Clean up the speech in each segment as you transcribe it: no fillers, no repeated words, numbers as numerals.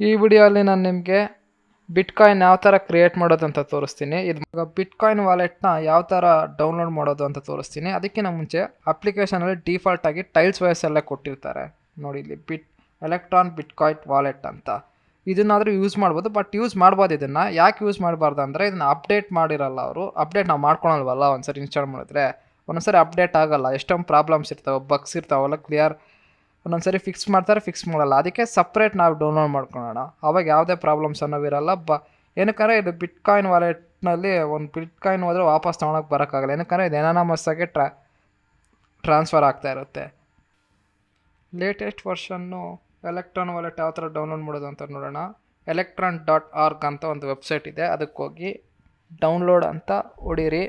ಈ ವಿಡಿಯೋಲಿ ನಾನು ನಿಮಗೆ ಬಿಟ್ಕಾಯಿನ್ ಯಾವ ಥರ ಕ್ರಿಯೇಟ್ ಮಾಡೋದು ಅಂತ ತೋರಿಸ್ತೀನಿ. ಇದು ಬಿಟ್ಕಾಯಿನ್ ವಾಲೆಟ್ನ ಯಾವ ಥರ ಡೌನ್ಲೋಡ್ ಮಾಡೋದು ಅಂತ ತೋರಿಸ್ತೀನಿ. ಅದಕ್ಕಿಂತ ಮುಂಚೆ ಅಪ್ಲಿಕೇಶನಲ್ಲಿ ಡಿಫಾಲ್ಟ್ ಆಗಿ ಟೈಲ್ಸ್ ವೈಸ್ ಎಲ್ಲ ಕೊಟ್ಟಿರ್ತಾರೆ ನೋಡಿ, ಇಲ್ಲಿ ಎಲೆಕ್ಟ್ರಾನ್ ಬಿಟ್ಕಾಯಿನ್ ವಾಲೆಟ್ ಅಂತ. ಇದನ್ನಾದರೂ ಯೂಸ್ ಮಾಡ್ಬೋದು, ಬಟ್ ಯೂಸ್ ಮಾಡ್ಬೋದು. ಇದನ್ನು ಯಾಕೆ ಯೂಸ್ ಮಾಡಬಾರ್ದು ಅಂದರೆ ಇದನ್ನು ಅಪ್ಡೇಟ್ ಮಾಡಿರಲ್ಲ ಅವರು. ಅಪ್ಡೇಟ್ ನಾವು ಮಾಡ್ಕೊಳಲ್ವಲ್ಲ, ಒಂದ್ಸರಿ ಇನ್ಸ್ಟಾಲ್ ಮಾಡಿದ್ರೆ ಒಂದೊಂದ್ಸರಿ ಅಪ್ಡೇಟ್ ಆಗಲ್ಲ. ಎಷ್ಟೊಂದು ಪ್ರಾಬ್ಲಮ್ಸ್ ಇರ್ತಾವೆ, ಬಗ್ಸ್ ಇರ್ತಾವಲ್ಲ, ಕ್ಲಿಯರ್ ಒಂದೊಂದ್ಸರಿ ಫಿಕ್ಸ್ ಮಾಡ್ತಾರೆ, ಫಿಕ್ಸ್ ಮಾಡಲ್ಲ. ಅದಕ್ಕೆ ಸಪ್ರೇಟ್ ನಾವು ಡೌನ್ಲೋಡ್ ಮಾಡ್ಕೊಳ್ಳೋಣ, ಅವಾಗ ಯಾವುದೇ ಪ್ರಾಬ್ಲಮ್ಸ್ ಅನ್ನೋವಿರಲ್ಲ. ಏನಕ್ಕಂದರೆ ಇದು ಬಿಟ್ಕಾಯಿನ್ ವಾಲೆಟ್ನಲ್ಲಿ ಒಂದು ಬಿಟ್ಕಾಯಿನ್ ಹೋದರೆ ವಾಪಸ್ ತೊಗೊಳಕ್ಕೆ ಬರೋಕ್ಕಾಗಲ್ಲ. ಏನಕ್ಕಂದರೆ ಇದು ಎನಾನಮಸ್ ಆಗಿ ಟ್ರಾನ್ಸ್ಫರ್ ಆಗ್ತಾ ಇರುತ್ತೆ. ಲೇಟೆಸ್ಟ್ ವರ್ಷನ್ನು ಎಲೆಕ್ಟ್ರಾನ್ ವಾಲೆಟ್ ಯಾವ ಥರ ಡೌನ್ಲೋಡ್ ಮಾಡೋದು ಅಂತ ನೋಡೋಣ. electron.org ಅಂತ ಒಂದು ವೆಬ್ಸೈಟ್ ಇದೆ, ಅದಕ್ಕೆ ಹೋಗಿ ಡೌನ್ಲೋಡ್ ಅಂತ ಹೊಡೀರಿ.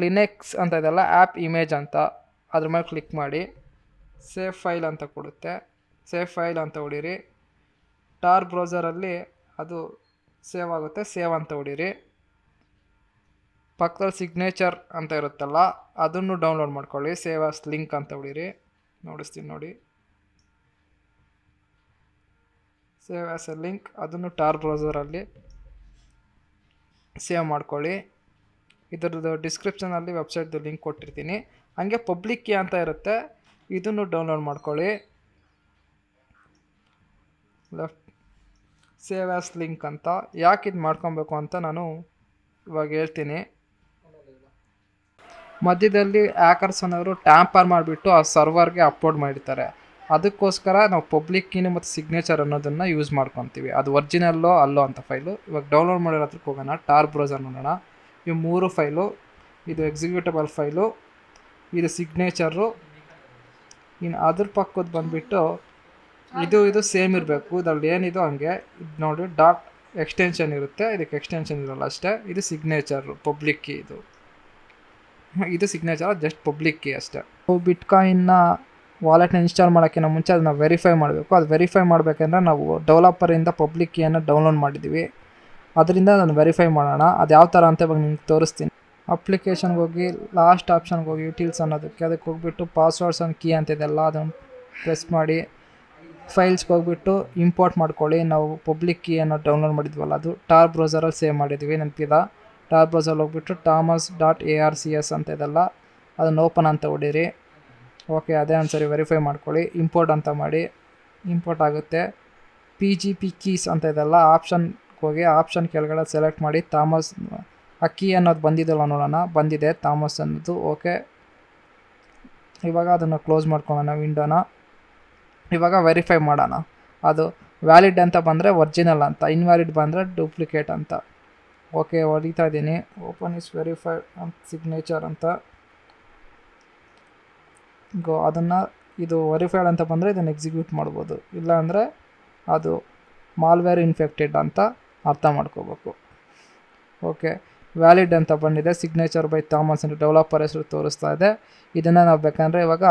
ಲಿನೆಕ್ಸ್ ಅಂತ ಇದೆಲ್ಲ ಆ್ಯಪ್ ಇಮೇಜ್ ಅಂತ ಅದ್ರ ಮೇಲೆ ಕ್ಲಿಕ್ ಮಾಡಿ ಸೇವ್ ಫೈಲ್ ಅಂತ ಕೊಡುತ್ತೆ. ಸೇವ್ ಫೈಲ್ ಅಂತ ಹೊಡೀರಿ. ಟಾರ್ ಬ್ರೌಸರಲ್ಲಿ ಅದು ಸೇವ್ ಆಗುತ್ತೆ, ಸೇವ್ ಅಂತ ಹೊಡೀರಿ. ಪಕ್ಕದಲ್ಲಿ ಸಿಗ್ನೇಚರ್ ಅಂತ ಇರುತ್ತಲ್ಲ ಅದನ್ನು ಡೌನ್ಲೋಡ್ ಮಾಡ್ಕೊಳ್ಳಿ. ಸೇವ್ ಆಸ್ ಲಿಂಕ್ ಅಂತ ಹೊಡೀರಿ. ನೋಡಿಸ್ತೀನಿ ನೋಡಿ, ಸೇವ್ ಆಸ್ ಎ ಲಿಂಕ್. ಅದನ್ನು ಟಾರ್ ಬ್ರೌಸರಲ್ಲಿ ಸೇವ್ ಮಾಡ್ಕೊಳ್ಳಿ. ಇದರದ್ದು ಡಿಸ್ಕ್ರಿಪ್ಷನಲ್ಲಿ ವೆಬ್ಸೈಟ್ದು ಲಿಂಕ್ ಕೊಟ್ಟಿರ್ತೀನಿ. ಹಾಗೆ ಪಬ್ಲಿಕ್ ಕೀ ಅಂತ ಇರುತ್ತೆ, ಇದನ್ನು ಡೌನ್ಲೋಡ್ ಮಾಡ್ಕೊಳ್ಳಿ. ಸೇವ್ ಆಸ್ ಲಿಂಕ್ ಅಂತ ಯಾಕೆ ಇದು ಮಾಡ್ಕೊಬೇಕು ಅಂತ ನಾನು ಇವಾಗ ಹೇಳ್ತೀನಿ. ಮಧ್ಯದಲ್ಲಿ ಹ್ಯಾಕರ್ಸ್ ಅನ್ನೋರು ಟ್ಯಾಂಪರ್ ಮಾಡಿಬಿಟ್ಟು ಆ ಸರ್ವರ್ಗೆ ಅಪ್ಲೋಡ್ ಮಾಡಿರ್ತಾರೆ. ಅದಕ್ಕೋಸ್ಕರ ನಾವು ಪಬ್ಲಿಕ್ ಕೀನು ಮತ್ತು ಸಿಗ್ನೇಚರ್ ಅನ್ನೋದನ್ನು ಯೂಸ್ ಮಾಡ್ಕೊತೀವಿ. ಅದು ಒರಿಜಿನಲ್ಲೋ ಅಲ್ಲೋ ಅಂತ ಫೈಲು. ಇವಾಗ ಡೌನ್ಲೋಡ್ ಮಾಡಿರೋ ಹತ್ರಕ್ಕೆ ಹೋಗೋಣ. ಟಾರ್ ಬ್ರೌಸರ್ ನೋಡೋಣ. ಇವು 3 ಫೈಲು, ಇದು ಎಕ್ಸಿಕ್ಯೂಟಬಲ್ ಫೈಲು, ಇದು ಸಿಗ್ನೇಚರು. ಇನ್ನು ಅದ್ರ ಪಕ್ಕದ ಬಂದುಬಿಟ್ಟು ಇದು ಸೇಮ್ ಇರಬೇಕು. ಇದರಲ್ಲಿ ಏನಿದು ಹಂಗೆ ಇದು ನೋಡಿ, ಡಾಟ್ ಎಕ್ಸ್ಟೆನ್ಷನ್ ಇರುತ್ತೆ, ಇದಕ್ಕೆ ಎಕ್ಸ್ಟೆನ್ಷನ್ ಇರೋಲ್ಲ ಅಷ್ಟೇ. ಇದು ಸಿಗ್ನೇಚರು, ಪಬ್ಲಿಕ್ ಕೀ. ಇದು ಸಿಗ್ನೇಚರ್, ಜಸ್ಟ್ ಪಬ್ಲಿಕ್ ಕೀ ಅಷ್ಟೇ. ಬಿಟ್ಕಾಯಿನ್ನ ವಾಲೆಟ್ನ ಇನ್ಸ್ಟಾಲ್ ಮಾಡೋಕ್ಕಿಂತ ಮುಂಚೆ ಅದನ್ನ ವೆರಿಫೈ ಮಾಡಬೇಕು. ಅದು ವೆರಿಫೈ ಮಾಡಬೇಕಂದ್ರೆ ನಾವು ಡೆವಲಪರಿಂದ ಪಬ್ಲಿಕ್ ಕೀಯನ್ನು ಡೌನ್ಲೋಡ್ ಮಾಡಿದ್ದೀವಿ, ಅದರಿಂದ ನಾನು ವೆರಿಫೈ ಮಾಡೋಣ. ಅದು ಯಾವ ಥರ ಅಂತ ಇವಾಗ ನಿಮ್ಗೆ ತೋರಿಸ್ತೀನಿ. ಅಪ್ಲಿಕೇಶನ್ಗೆ ಹೋಗಿ ಲಾಸ್ಟ್ ಆಪ್ಷನ್ಗೆ ಹೋಗಿ ಯುಟಿಲ್ಸ್ ಅನ್ನೋದಕ್ಕೆ, ಅದಕ್ಕೆ ಹೋಗ್ಬಿಟ್ಟು ಪಾಸ್ವರ್ಡ್ಸ್ ಆ್ಯಂಡ್ ಕೀ ಅಂತಿದೆಲ್ಲ ಅದನ್ನು ಪ್ರೆಸ್ ಮಾಡಿ ಫೈಲ್ಸ್ಗೆ ಹೋಗ್ಬಿಟ್ಟು ಇಂಪೋರ್ಟ್ ಮಾಡ್ಕೊಳ್ಳಿ. ನಾವು ಪಬ್ಲಿಕ್ ಕೀಯನ್ನು ಡೌನ್ಲೋಡ್ ಮಾಡಿದ್ವಲ್ಲ ಅದು ಟಾರ್ ಬ್ರೌಸರಲ್ಲಿ ಸೇವ್ ಮಾಡಿದ್ವಿ, ನೆನಪಿದ. ಟಾರ್ ಬ್ರೌಸರಲ್ಲಿ ಹೋಗ್ಬಿಟ್ಟು thomas.arcs ಅಂತ ಇದೆಲ್ಲ ಅದನ್ನು ಓಪನ್ ಅಂತ ಹೊಡೀರಿ. ಓಕೆ, ಅದೇ ಒಂದ್ಸರಿ ವೆರಿಫೈ ಮಾಡ್ಕೊಳ್ಳಿ. ಇಂಪೋರ್ಟ್ ಅಂತ ಮಾಡಿ, ಇಂಪೋರ್ಟ್ ಆಗುತ್ತೆ. PGP ಕೀಸ್ ಅಂತ ಇದೆಲ್ಲ ಆಪ್ಷನ್ಗೆ ಹೋಗಿ ಆಪ್ಷನ್ ಕೆಳಗಡೆ ಸೆಲೆಕ್ಟ್ ಮಾಡಿ ಥಾಮಸ್ ಆ ಕೀ ಅನ್ನೋದು ಬಂದಿದ್ದಲ್ಲ ನೋಡೋಣ. ಬಂದಿದೆ ಥಾಮಸ್ ಅನ್ನೋದು. ಓಕೆ, ಇವಾಗ ಅದನ್ನು ಕ್ಲೋಸ್ ಮಾಡ್ಕೊಳ್ಳೋಣ ವಿಂಡೋನ. ಇವಾಗ ವೆರಿಫೈ ಮಾಡೋಣ. ಅದು ವ್ಯಾಲಿಡ್ ಅಂತ ಬಂದರೆ ಒರಿಜಿನಲ್ ಅಂತ, ಇನ್ವ್ಯಾಲಿಡ್ ಬಂದರೆ ಡೂಪ್ಲಿಕೇಟ್ ಅಂತ. ಓಕೆ, ಹೊಡಿತಾ ಇದ್ದೀನಿ. ಓಪನ್ ಇಸ್ ವೆರಿಫೈಡ್ ಅಂತ ಸಿಗ್ನೇಚರ್ ಅಂತ ಅದನ್ನು ಇದು ವೆರಿಫೈಡ್ ಅಂತ ಬಂದರೆ ಇದನ್ನು ಎಕ್ಸಿಕ್ಯೂಟ್ ಮಾಡ್ಬೋದು. ಇಲ್ಲ ಅಂದರೆ ಅದು ಮಾಲ್ವೇರ್ ಇನ್ಫೆಕ್ಟೆಡ್ ಅಂತ ಅರ್ಥ ಮಾಡ್ಕೋಬೇಕು. ಓಕೆ, ವ್ಯಾಲಿಡ್ ಅಂತ ಬಂದಿದೆ. ಸಿಗ್ನೇಚರ್ ಬೈ ಥಾಮಸ್ ಅಂತ ಡೆವಲಪರ್ ಹೆಸರು ತೋರಿಸ್ತಾ ಇದೆ. ಇದನ್ನು ನಾವು ಬೇಕಂದರೆ ಇವಾಗ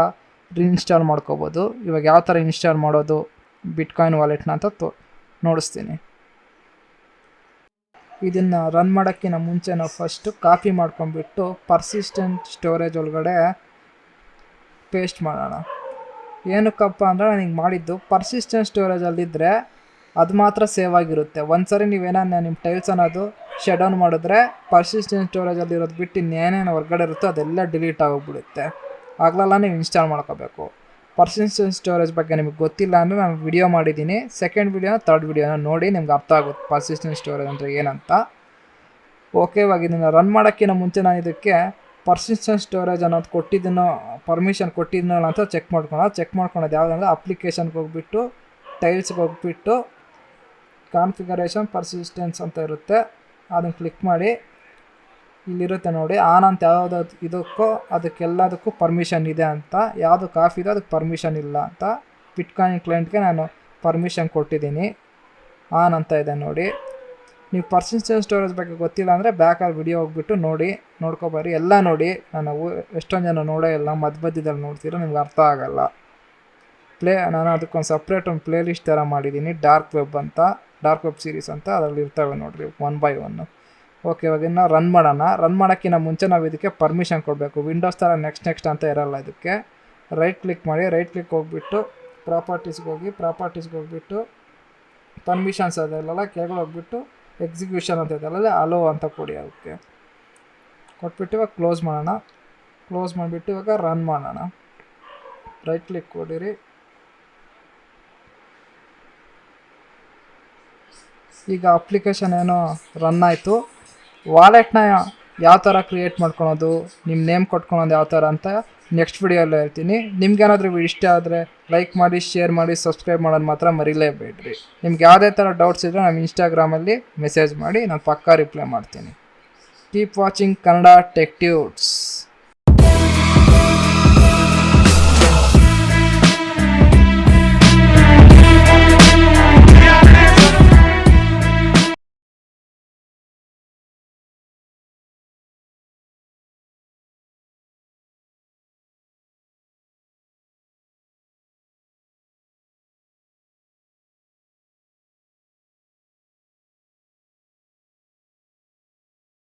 ರೀಇನ್ಸ್ಟಾಲ್ ಮಾಡ್ಕೋಬೋದು. ಇವಾಗ ಯಾವ ಥರ ಇನ್ಸ್ಟಾಲ್ ಮಾಡೋದು ಬಿಟ್ಕಾಯಿನ್ ವಾಲೆಟ್ನ ಅಂತ ನೋಡಿಸ್ತೀನಿ. ಇದನ್ನು ರನ್ ಮಾಡೋಕ್ಕಿಂತ ಮುಂಚೆ ನಾವು ಫಸ್ಟು ಕಾಪಿ ಮಾಡ್ಕೊಂಡ್ಬಿಟ್ಟು ಪರ್ಸಿಸ್ಟೆಂಟ್ ಸ್ಟೋರೇಜ್ ಒಳಗಡೆ ಪೇಸ್ಟ್ ಮಾಡೋಣ. ಏನಕ್ಕಪ್ಪ ಅಂದರೆ ನನಗೆ ಮಾಡಿದ್ದು ಪರ್ಸಿಸ್ಟೆಂಟ್ ಸ್ಟೋರೇಜಲ್ಲಿದ್ದರೆ ಅದು ಮಾತ್ರ ಸೇವ್ ಆಗಿರುತ್ತೆ. ಒಂದು ಸರಿ ನೀವೇನ ನಿಮ್ಮ ಟೈಲ್ಸ್ ಅನ್ನೋದು ಶಟ್ ಡೌನ್ ಮಾಡಿದ್ರೆ ಪರ್ಸಿಸ್ಟೆಂಟ್ ಸ್ಟೋರೇಜಲ್ಲಿರೋದು ಬಿಟ್ಟು ಇನ್ನೇನೇನು ಹೊರಗಡೆ ಇರುತ್ತೋ ಅದೆಲ್ಲ ಡಿಲೀಟ್ ಆಗೋಗ್ಬಿಡುತ್ತೆ. ಆಗಲೆಲ್ಲ ನೀವು ಇನ್ಸ್ಟಾಲ್ ಮಾಡ್ಕೋಬೇಕು. ಪರ್ಸಿಸ್ಟೆಂಟ್ ಸ್ಟೋರೇಜ್ ಬಗ್ಗೆ ನಿಮಗೆ ಗೊತ್ತಿಲ್ಲ ಅಂದರೆ ನಾನು ವಿಡಿಯೋ ಮಾಡಿದ್ದೀನಿ, ಸೆಕೆಂಡ್ ವಿಡಿಯೋನ ಥರ್ಡ್ ವಿಡಿಯೋನ ನೋಡಿ ನಿಮ್ಗೆ ಅರ್ಥ ಆಗುತ್ತೆ ಪರ್ಸಿಸ್ಟೆಂಟ್ ಸ್ಟೋರೇಜ್ ಅಂದರೆ ಏನಂತ. ಓಕೆ, ಇವಾಗ ಇದನ್ನು ರನ್ ಮಾಡೋಕ್ಕಿಂತ ಮುಂಚೆ ನಾನು ಇದಕ್ಕೆ ಪರ್ಸಿಸ್ಟೆಂಟ್ ಸ್ಟೋರೇಜ್ ಅನ್ನೋದು ಪರ್ಮಿಷನ್ ಕೊಟ್ಟಿದ್ನೋ ಅಂತ ಚೆಕ್ ಮಾಡ್ಕೊಳೋದು ಯಾವುದಂದ್ರೆ ಅಪ್ಲಿಕೇಶನ್ಗೆ ಹೋಗ್ಬಿಟ್ಟು ಟೈಲ್ಸ್ಗೆ ಹೋಗ್ಬಿಟ್ಟು ಕಾನ್ಫಿಗರೇಷನ್ ಪರ್ಸಿಸ್ಟೆನ್ಸ್ ಅಂತ ಇರುತ್ತೆ, ಅದನ್ನು ಕ್ಲಿಕ್ ಮಾಡಿ. ಇಲ್ಲಿರುತ್ತೆ ನೋಡಿ, ಆನ್ ಅಂತ ಯಾವುದೋ ಇದಕ್ಕೋ ಅದಕ್ಕೆಲ್ಲದಕ್ಕೂ ಪರ್ಮಿಷನ್ ಇದೆ ಅಂತ, ಯಾವುದು ಕಾಫಿ ಇದೆ ಅದಕ್ಕೆ ಪರ್ಮಿಷನ್ ಇಲ್ಲ ಅಂತ. ಬಿಟ್ಕಾಯಿನ್ ಕ್ಲೈಂಟ್ಗೆ ನಾನು ಪರ್ಮಿಷನ್ ಕೊಟ್ಟಿದ್ದೀನಿ, ಆನ್ ಅಂತ ಇದೆ ನೋಡಿ. ನೀವು ಪರ್ಸಿಸ್ಟೆಂಟ್ ಸ್ಟೋರೇಜ್ ಬಗ್ಗೆ ಗೊತ್ತಿಲ್ಲ ಅಂದರೆ ಬ್ಯಾಕಲ್ಲಿ ವಿಡಿಯೋ ಹೋಗ್ಬಿಟ್ಟು ನೋಡ್ಕೊಬರ್ರಿ. ಎಲ್ಲ ನೋಡಿ, ನಾವು ಎಷ್ಟೊಂದು ಜನ ನೋಡೋ ಇಲ್ಲ, ಮಧ್ಯದಲ್ಲಿ ನೋಡ್ತೀರೋ ನಿಮ್ಗೆ ಅರ್ಥ ಆಗೋಲ್ಲ. ನಾನು ಅದಕ್ಕೊಂದು ಸಪ್ರೇಟ್ ಒಂದು ಪ್ಲೇ ಲಿಸ್ಟ್ ಥರ ಮಾಡಿದ್ದೀನಿ, ಡಾರ್ಕ್ ವೆಬ್ ಸೀರೀಸ್ ಅಂತ, ಅದರಲ್ಲಿ ಇರ್ತವೆ ನೋಡಿರಿ 1 by 1. ಓಕೆ, ಇವಾಗ ಇನ್ನು ರನ್ ಮಾಡೋಣ. ರನ್ ಮಾಡೋಕ್ಕಿಂತ ಮುಂಚೆ ನಾವು ಇದಕ್ಕೆ ಪರ್ಮಿಷನ್ ಕೊಡಬೇಕು. ವಿಂಡೋಸ್ ಥರ ನೆಕ್ಸ್ಟ್ ಅಂತ ಇರೋಲ್ಲ. ಇದಕ್ಕೆ ರೈಟ್ ಕ್ಲಿಕ್ ಮಾಡಿ, ರೈಟ್ ಕ್ಲಿಕ್ ಹೋಗ್ಬಿಟ್ಟು ಪ್ರಾಪರ್ಟೀಸ್ಗೆ ಹೋಗ್ಬಿಟ್ಟು ಪರ್ಮಿಷನ್ಸ್ ಅದೆಲ್ಲ ಕೆಳಗಡೆ ಹೋಗ್ಬಿಟ್ಟು ಎಕ್ಸಿಕ್ಯೂಷನ್ ಅಂತ ಇದೆಲ್ಲ ಅಲೋ ಅಂತ ಕೊಡಿ. ಅದಕ್ಕೆ ಕೊಟ್ಬಿಟ್ಟು ಇವಾಗ ಕ್ಲೋಸ್ ಮಾಡೋಣ. ಕ್ಲೋಸ್ ಮಾಡಿಬಿಟ್ಟು ಇವಾಗ ರನ್ ಮಾಡೋಣ. ರೈಟ್ ಕ್ಲಿಕ್ ಕೊಡಿರಿ. ಈಗ ಅಪ್ಲಿಕೇಶನ್ ಏನೋ ರನ್ ಆಯಿತು. ವಾಲೆಟ್ನ ಯಾವ ಥರ ಕ್ರಿಯೇಟ್ ಮಾಡ್ಕೊಳೋದು, ನಿಮ್ಮ ನೇಮ್ ಕೊಟ್ಕೊಳೋದು ಯಾವ ಥರ ಅಂತ ನೆಕ್ಸ್ಟ್ ವಿಡಿಯೋಲ್ಲಿ ಹೇಳ್ತೀನಿ. ನಿಮ್ಗೇನಾದರೂ ಇಷ್ಟ ಆದರೆ ಲೈಕ್ ಮಾಡಿ, ಶೇರ್ ಮಾಡಿ, ಸಬ್ಸ್ಕ್ರೈಬ್ ಮಾಡೋದು ಮಾತ್ರ ಮರಿಲೇಬೇಡ್ರಿ. ನಿಮ್ಗೆ ಯಾವುದೇ ಥರ ಡೌಟ್ಸ್ ಇದ್ದರೆ ನಮ್ಮ ಇನ್ಸ್ಟಾಗ್ರಾಮಲ್ಲಿ ಮೆಸೇಜ್ ಮಾಡಿ, ನಾನು ಪಕ್ಕಾ ರಿಪ್ಲೈ ಮಾಡ್ತೀನಿ. Keep watching Kannada tech ಟ್ಯೂಟ್ಸ್.